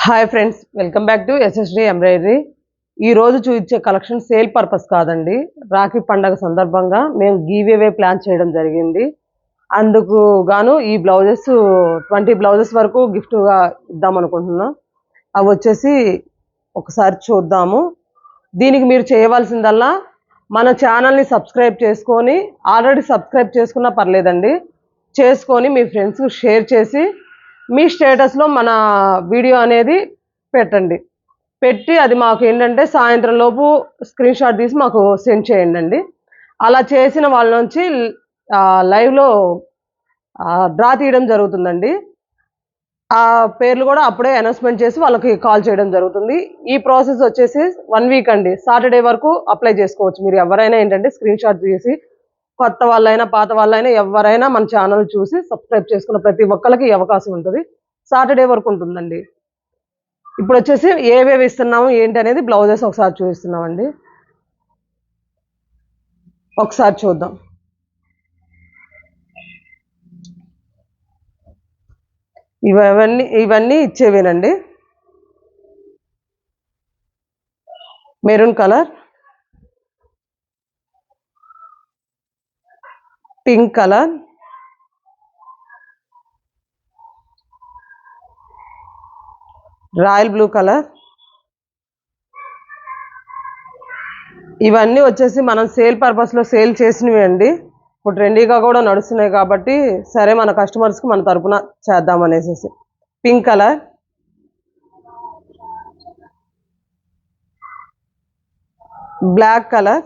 Hi friends, welcome back to SSD embroidery. ఈ రోజు చూపించే కలెక్షన్ సేల్ పర్పస్ కాదండి. రాఖీ పండగ సందర్భంగా మేము గివ్ అవే ప్లాన్ చేయడం జరిగింది. అందుకు గాను ఈ బ్లౌజెస్ 20 బ్లౌజెస్ వరకు గిఫ్ట్గా ఇద్దాం అనుకుంటున్నాం. అవి వచ్చేసి ఒకసారి చూద్దాము. దీనికి మీరు చేయవలసిందల్లా మన ఛానల్ని సబ్స్క్రైబ్ చేసుకొని, ఆల్రెడీ సబ్స్క్రైబ్ చేసుకున్నా పర్లేదండి, చేసుకొని మీ ఫ్రెండ్స్కి షేర్ చేసి మీ స్టేటస్లో మన వీడియో అనేది పెట్టి అది మాకు ఏంటంటే సాయంత్రం లోపు స్క్రీన్ షాట్ తీసి మాకు సెండ్ చేయండి. అలా చేసిన వాళ్ళ నుంచి లైవ్లో డ్రా తీయడం జరుగుతుందండి. ఆ పేర్లు కూడా అప్పుడే అనౌన్స్మెంట్ చేసి వాళ్ళకి కాల్ చేయడం జరుగుతుంది. ఈ ప్రాసెస్ వచ్చేసి 1 వీక్ అండి. సాటర్డే వరకు అప్లై చేసుకోవచ్చు. మీరు ఎవరైనా ఏంటంటే స్క్రీన్ షాట్ తీసి, కొత్త వాళ్ళైనా పాత వాళ్ళైనా ఎవరైనా మన ఛానల్ చూసి సబ్స్క్రైబ్ చేసుకున్న ప్రతి ఒక్కరికి ఈ అవకాశం ఉంటుంది. సాటర్డే వరకు ఉంటుందండి. ఇప్పుడు వచ్చేసి ఏవేవి ఇస్తున్నాము ఏంటి అనేది బ్లౌజెస్ ఒకసారి చూపిస్తున్నామండి. ఒకసారి చూద్దాం. ఇవన్నీ ఇచ్చేవేనండి. Maroon colour, pink colour, royal blue colour. ఇవన్నీ వచ్చేసి మనం సేల్ పర్పస్లో సేల్ చేసినవి అండి. ఇప్పుడు ట్రెండీగా కూడా నడుస్తున్నాయి కాబట్టి సరే మన కస్టమర్స్కి మన తరపున చేద్దామనేసి. Pink colour, black colour,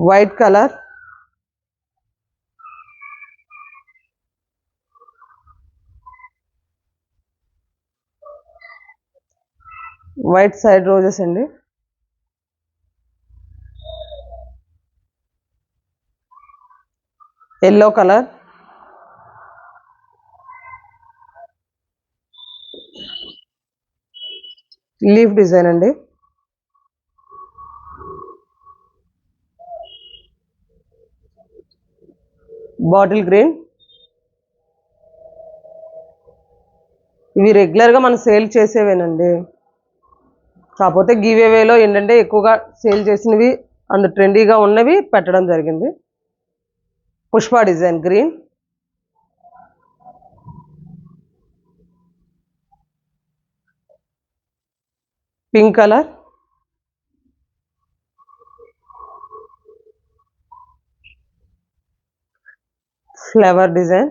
white colour, white side roses అండి, ఎల్లో కలర్, లీఫ్ డిజైన్ అండి, బాటిల్ గ్రీన్. ఇవి రెగ్యులర్గా మనం సేల్ చేసేవేనండి. కాకపోతే గివ్ అవేలో ఏంటంటే ఎక్కువగా సేల్ చేసినవి అందు ట్రెండీగా ఉన్నవి పెట్టడం జరిగింది. Pushpa design green, pink colour, flower design,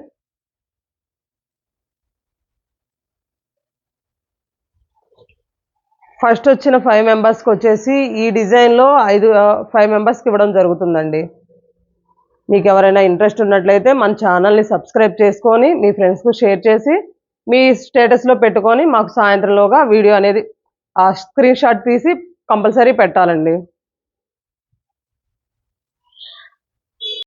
first వచ్చిన 5 మెంబర్స్కి వచ్చేసి ఈ డిజైన్లో 5 మెంబర్స్కి ఇవ్వడం జరుగుతుందండి. మీకు ఎవరైనా ఇంట్రెస్ట్ ఉన్నట్లయితే మన ఛానల్ని సబ్స్క్రైబ్ చేసుకొని మీ ఫ్రెండ్స్కి షేర్ చేసి మీ స్టేటస్లో పెట్టుకొని మాకు సాయంత్రంలోగా వీడియో అనేది స్క్రీన్ షాట్ తీసి కంపల్సరీ పెట్టాలండి.